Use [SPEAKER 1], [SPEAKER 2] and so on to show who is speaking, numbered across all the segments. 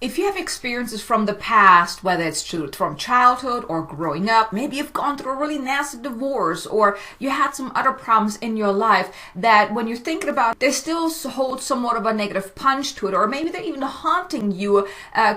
[SPEAKER 1] If you have experiences from the past, whether it's from childhood or growing up, maybe you've gone through a really nasty divorce or you had some other problems in your life that when you're thinking about, they still hold somewhat of a negative punch to it, or maybe they're even haunting you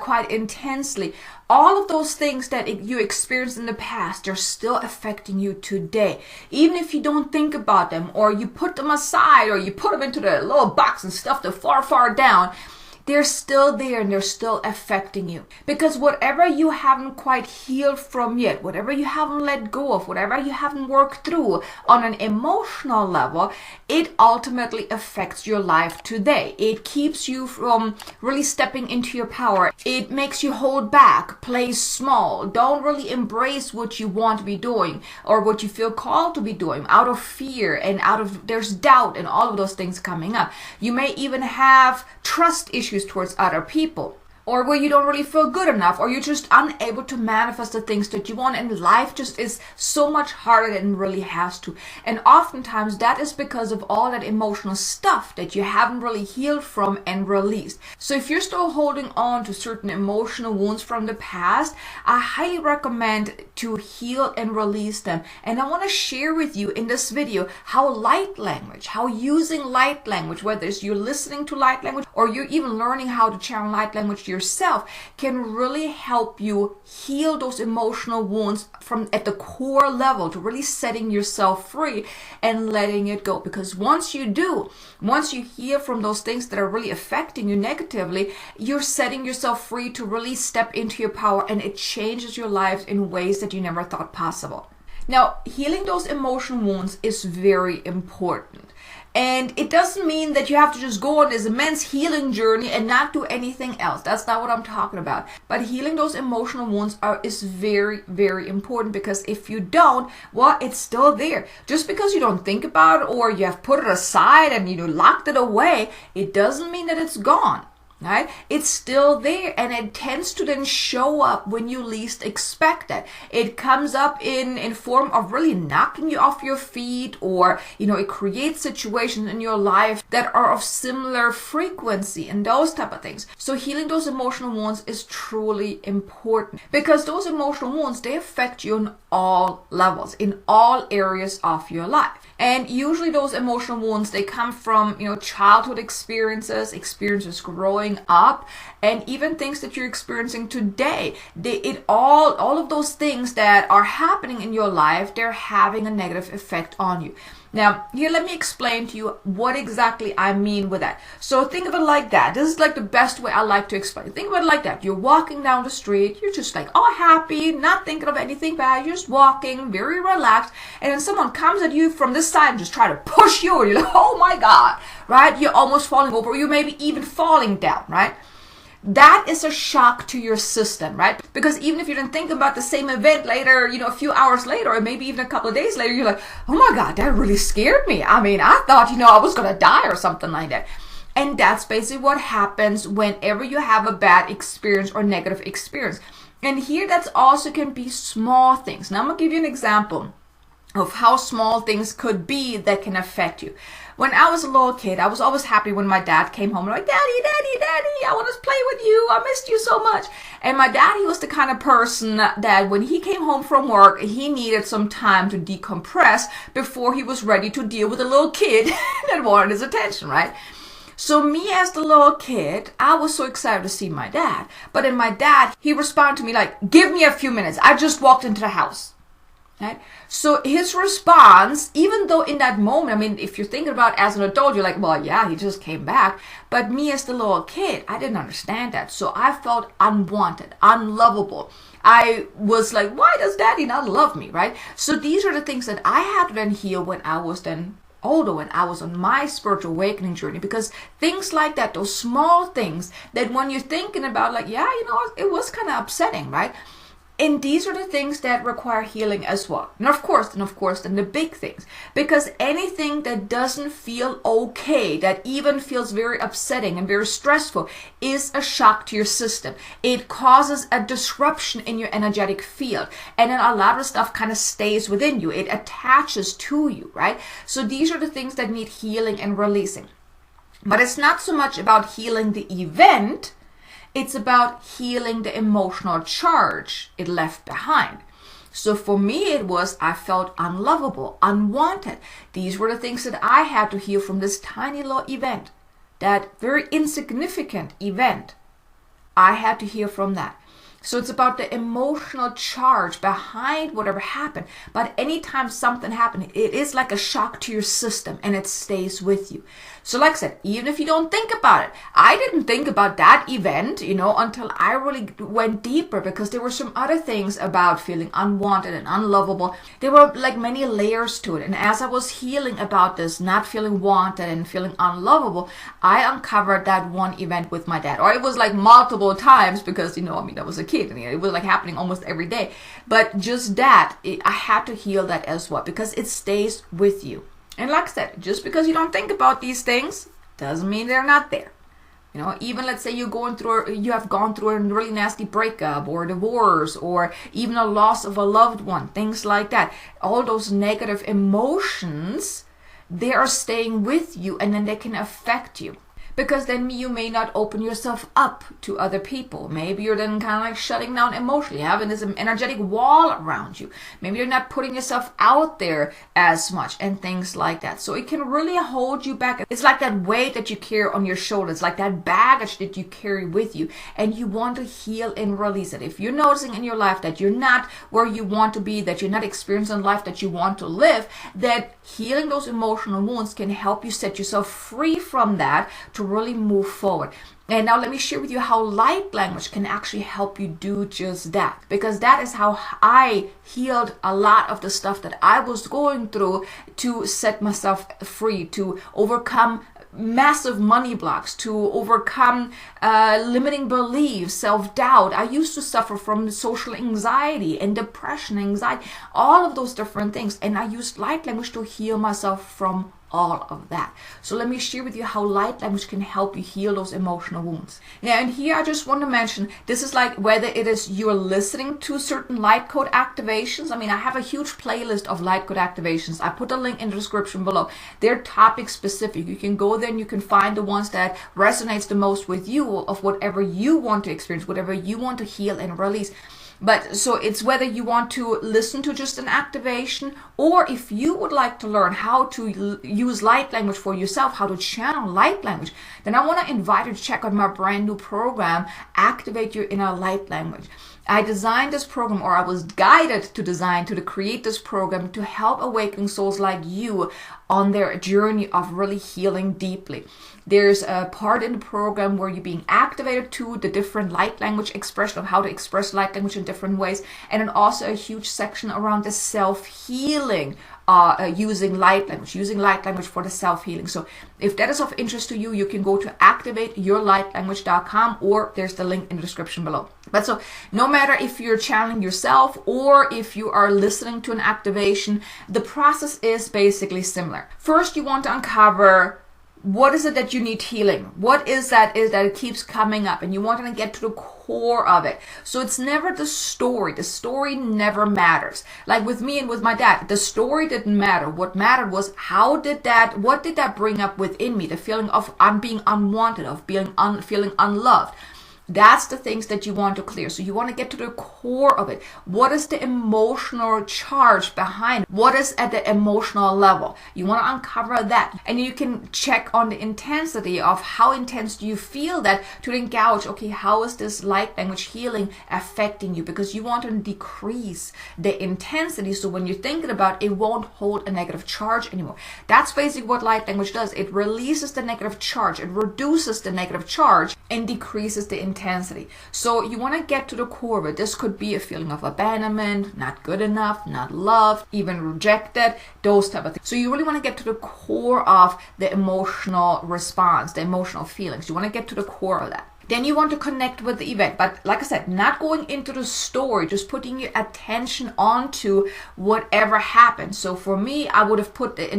[SPEAKER 1] quite intensely. All of those things that you experienced in the past, they're still affecting you today. Even if you don't think about them, or you put them aside, or you put them into the little box and stuff them far, far down, they're still there and they're still affecting you. Because whatever you haven't quite healed from yet, whatever you haven't let go of, whatever you haven't worked through on an emotional level, it ultimately affects your life today. It keeps you from really stepping into your power. It makes you hold back, play small, don't really embrace what you want to be doing or what you feel called to be doing out of fear and there's doubt and all of those things coming up. You may even have trust issues towards other people, or where you don't really feel good enough, or you're just unable to manifest the things that you want, and life just is so much harder than it really has to. And oftentimes that is because of all that emotional stuff that you haven't really healed from and released. So if you're still holding on to certain emotional wounds from the past, I highly recommend to heal and release them. And I want to share with you in this video how using light language, whether it's you're listening to light language or you're even learning how to channel light language yourself, can really help you heal those emotional wounds from at the core level, to really setting yourself free and letting it go. Because once you heal from those things that are really affecting you negatively, you're setting yourself free to really step into your power, and it changes your life in ways that you never thought possible. Now, healing those emotional wounds is very important. And it doesn't mean that you have to just go on this immense healing journey and not do anything else. That's not what I'm talking about. But healing those emotional wounds is very, very important, because if you don't, well, it's still there. Just because you don't think about it or you have put it aside and you locked it away, it doesn't mean that it's gone. Right? It's still there, and it tends to then show up when you least expect it. It comes up in form of really knocking you off your feet, or it creates situations in your life that are of similar frequency and those type of things. So healing those emotional wounds is truly important, because those emotional wounds, they affect you on all levels, in all areas of your life. And usually those emotional wounds, they come from childhood experiences growing up, and even things that you're experiencing today. All of those things that are happening in your life, they're having a negative effect on you. Now, here, let me explain to you what exactly I mean with that. So think of it like that. This is like the best way I like to explain. Think of it like that. You're walking down the street. You're just like all happy, not thinking of anything bad. You're just walking, very relaxed. And then someone comes at you from this side and just try to push you. And you're like, oh my God, right? You're almost falling over. Or you may be even falling down, right? That is a shock to your system, right? Because even if you didn't think about the same event later, a few hours later, or maybe even a couple of days later, you're like, oh my God, that really scared me. I mean, I thought, I was going to die or something like that. And that's basically what happens whenever you have a bad experience or negative experience. And here, that's also can be small things. Now, I'm going to give you an example of how small things could be that can affect you. When I was a little kid, I was always happy when my dad came home. I'm like, Daddy, Daddy, Daddy, I want to play with you. I missed you so much. And my dad, he was the kind of person that when he came home from work, he needed some time to decompress before he was ready to deal with a little kid that wanted his attention, right? So me as the little kid, I was so excited to see my dad. But then my dad, he responded to me like, give me a few minutes. I just walked into the house. Right? So his response, even though in that moment, I mean, if you're thinking about it as an adult, you're like, well, yeah, he just came back. But me as the little kid, I didn't understand that. So I felt unwanted, unlovable. I was like, why does Daddy not love me, right? So these are the things that I had to then heal when I was then older, when I was on my spiritual awakening journey. Because things like that, those small things that when you're thinking about like, yeah, it was kind of upsetting, right? And these are the things that require healing as well. And of course, then the big things. Because anything that doesn't feel okay, that even feels very upsetting and very stressful, is a shock to your system. It causes a disruption in your energetic field. And then a lot of stuff kind of stays within you. It attaches to you, right? So these are the things that need healing and releasing. But it's not so much about healing the event. It's about healing the emotional charge it left behind. So for me, it was I felt unlovable, unwanted. These were the things that I had to heal from this tiny little event, that very insignificant event. I had to heal from that. So it's about the emotional charge behind whatever happened. But anytime something happened, it is like a shock to your system and it stays with you. So like I said, even if you don't think about it, I didn't think about that event, until I really went deeper, because there were some other things about feeling unwanted and unlovable. There were like many layers to it. And as I was healing about this, not feeling wanted and feeling unlovable, I uncovered that one event with my dad. Or it was like multiple times because, I was a kid and it was like happening almost every day. But just that, I had to heal that as well, because it stays with you. And like I said, just because you don't think about these things doesn't mean they're not there. Even let's say you have gone through a really nasty breakup or divorce or even a loss of a loved one, things like that. All those negative emotions, they are staying with you, and then they can affect you. Because then you may not open yourself up to other people. Maybe you're then kind of like shutting down emotionally, having this energetic wall around you. Maybe you're not putting yourself out there as much and things like that. So it can really hold you back. It's like that weight that you carry on your shoulders, like that baggage that you carry with you, and you want to heal and release it. If you're noticing in your life that you're not where you want to be, that you're not experiencing life that you want to live, that healing those emotional wounds can help you set yourself free from that to really move forward. And now let me share with you how light language can actually help you do just that, because that is how I healed a lot of the stuff that I was going through to set myself free, to overcome massive money blocks, to overcome limiting beliefs, self-doubt. I used to suffer from social anxiety and depression, anxiety, all of those different things, and I used light language to heal myself from all of that. So let me share with you how light language can help you heal those emotional wounds. Now, and here I just want to mention, this is like whether it is you're listening to certain light code activations. I have a huge playlist of light code activations. I put a link in the description below. They're topic specific. You can go there and you can find the ones that resonates the most with you, of whatever you want to experience, whatever you want to heal and release. But so it's whether you want to listen to just an activation, or if you would like to learn how to use light language for yourself, how to channel light language, then I want to invite you to check out my brand new program, Activate Your Inner Light Language. I designed this program, or I was guided to create this program to help awakening souls like you on their journey of really healing deeply. There's a part in the program where you're being activated to the different light language expression of how to express light language in different ways, and then also a huge section around the self-healing, using light language for the self-healing. So if that is of interest to you, you can go to activateyourlightlanguage.com, or there's the link in the description below. But so no matter if you're channeling yourself or if you are listening to an activation, the process is basically similar. First, you want to uncover what is it that you need healing? What is that it keeps coming up, and you want to get to the core of it. So it's never the story. The story never matters. Like with me and with my dad, the story didn't matter. What mattered was what did that bring up within me? The feeling of I'm being unwanted, of feeling unloved. That's the things that you want to clear. So you want to get to the core of it. What is the emotional charge behind it? What is at the emotional level? You want to uncover that. And you can check on the intensity of how intense do you feel that, to then gauge, okay, how is this light language healing affecting you? Because you want to decrease the intensity, so when you're thinking about it, it won't hold a negative charge anymore. That's basically what light language does. It releases the negative charge. It reduces the negative charge and decreases the intensity. So you want to get to the core of it. This could be a feeling of abandonment, not good enough, not loved, even rejected, those type of things. So you really want to get to the core of the emotional response, the emotional feelings. You want to get to the core of that. Then you want to connect with the event. But like I said, not going into the story, just putting your attention onto whatever happened. So for me, I would have put the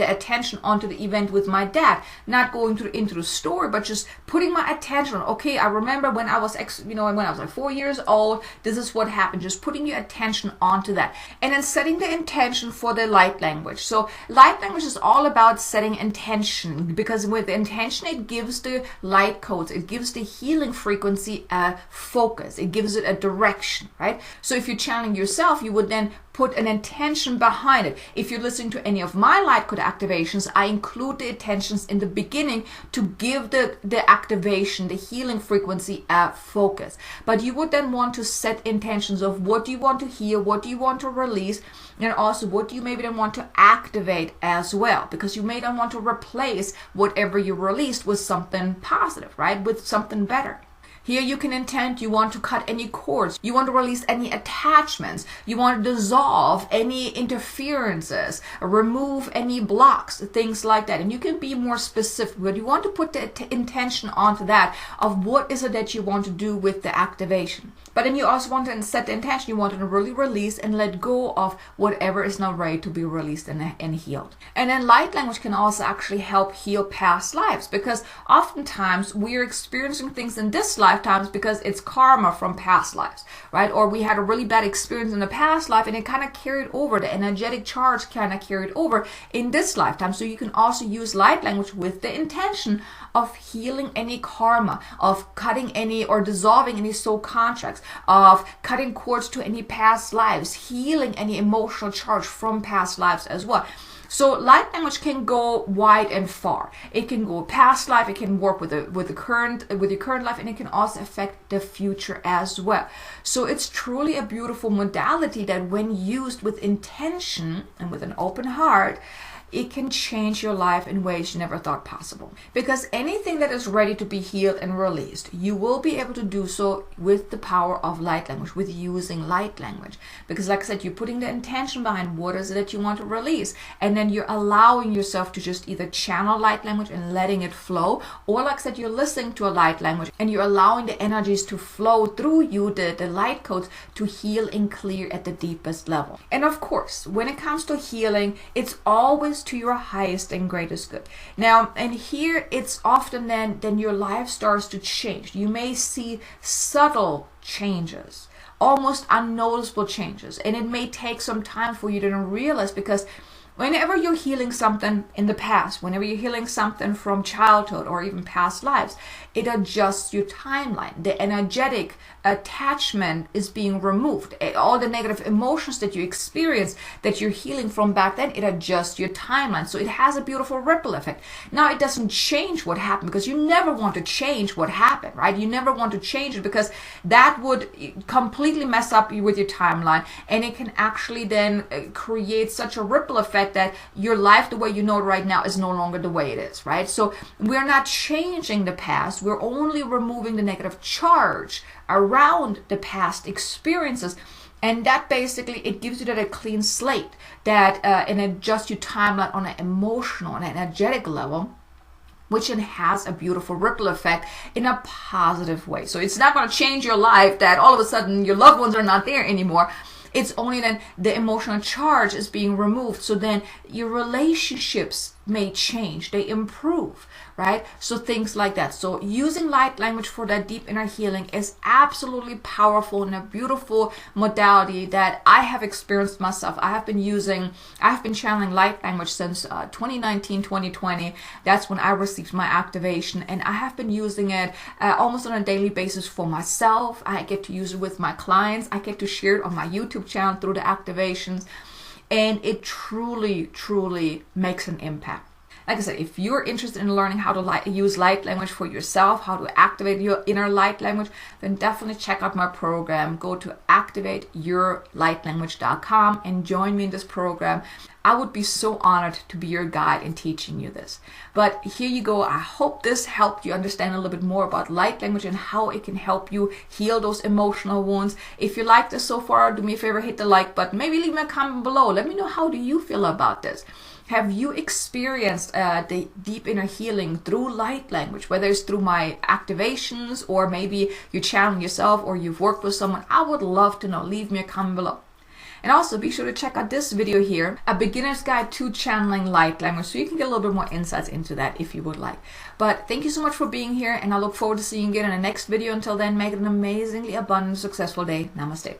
[SPEAKER 1] attention onto the event with my dad, not going into the story, but just putting my attention on, okay, I remember when I was when I was like 4 years old, this is what happened. Just putting your attention onto that. And then setting the intention for the light language. So light language is all about setting intention, because with intention, it gives the light codes, it gives the healing frequency a focus. It gives it a direction, right? So if you're channeling yourself, you would then put an intention behind it. If you're listening to any of my light code activations, I include the intentions in the beginning to give the activation, the healing frequency a focus. But you would then want to set intentions of what do you want to heal, what do you want to release, and also what do you maybe then want to activate as well, because you may then want to replace whatever you released with something positive, right? With something better. Here you can intend you want to cut any cords, you want to release any attachments, you want to dissolve any interferences, remove any blocks, things like that. And you can be more specific, but you want to put the intention onto that of what is it that you want to do with the activation. But then you also want to set the intention, you want to really release and let go of whatever is not ready to be released and healed. And then light language can also actually help heal past lives, because oftentimes we are experiencing things in this lifetimes because it's karma from past lives, right? Or we had a really bad experience in the past life and it kind of carried over, the energetic charge kind of carried over in this lifetime. So you can also use light language with the intention of healing any karma, of cutting any or dissolving any soul contracts, of cutting cords to any past lives, healing any emotional charge from past lives as well. So light language can go wide and far. It can go past life, it can work with your current life, and it can also affect the future as well. So it's truly a beautiful modality that when used with intention and with an open heart, it can change your life in ways you never thought possible. Because anything that is ready to be healed and released, you will be able to do so with the power of light language, with using light language. Because like I said, you're putting the intention behind what is it that you want to release, and then you're allowing yourself to just either channel light language and letting it flow, or like I said, you're listening to a light language and you're allowing the energies to flow through you, the light codes, to heal and clear at the deepest level. And of course, when it comes to healing, it's always to your highest and greatest good. Now, and here it's often then your life starts to change. You may see subtle changes, almost unnoticeable changes, and it may take some time for you to realize, because whenever you're healing something in the past, whenever you're healing something from childhood or even past lives, it adjusts your timeline. The energetic attachment is being removed. All the negative emotions that you experience that you're healing from back then, it adjusts your timeline. So it has a beautiful ripple effect. Now, it doesn't change what happened, because you never want to change what happened, right? You never want to change it, because that would completely mess up with your timeline, and it can actually then create such a ripple effect that your life, the way you know it right now, is no longer the way it is, right? So we're not changing the past. We're only removing the negative charge around the past experiences, and that basically, it gives you that a clean slate, that and adjusts your timeline on an emotional and energetic level, which then has a beautiful ripple effect in a positive way. So it's not going to change your life that all of a sudden your loved ones are not there anymore. It's only then the emotional charge is being removed. So then your relationships may change, they improve, right? So things like that. So using light language for that deep inner healing is absolutely powerful and a beautiful modality that I have experienced myself. I have been channeling light language since 2019, 2020. That's when I received my activation, and I have been using it almost on a daily basis for myself. I get to use it with my clients. I get to share it on my YouTube channel through the activations. And it truly, truly makes an impact. Like I said, if you're interested in learning how to use light language for yourself, how to activate your inner light language, then definitely check out my program. Go to activateyourlightlanguage.com and join me in this program. I would be so honored to be your guide in teaching you this. But here you go. I hope this helped you understand a little bit more about light language and how it can help you heal those emotional wounds. If you liked this so far, do me a favor, hit the like button. Maybe leave me a comment below. Let me know, how do you feel about this? Have you experienced the deep inner healing through light language, whether it's through my activations, or maybe you're channeling yourself, or you've worked with someone? I would love to know. Leave me a comment below. And also be sure to check out this video here, a beginner's guide to channeling light language, so you can get a little bit more insights into that if you would like. But thank you so much for being here, and I look forward to seeing you again in the next video. Until then, make it an amazingly abundant, successful day. Namaste.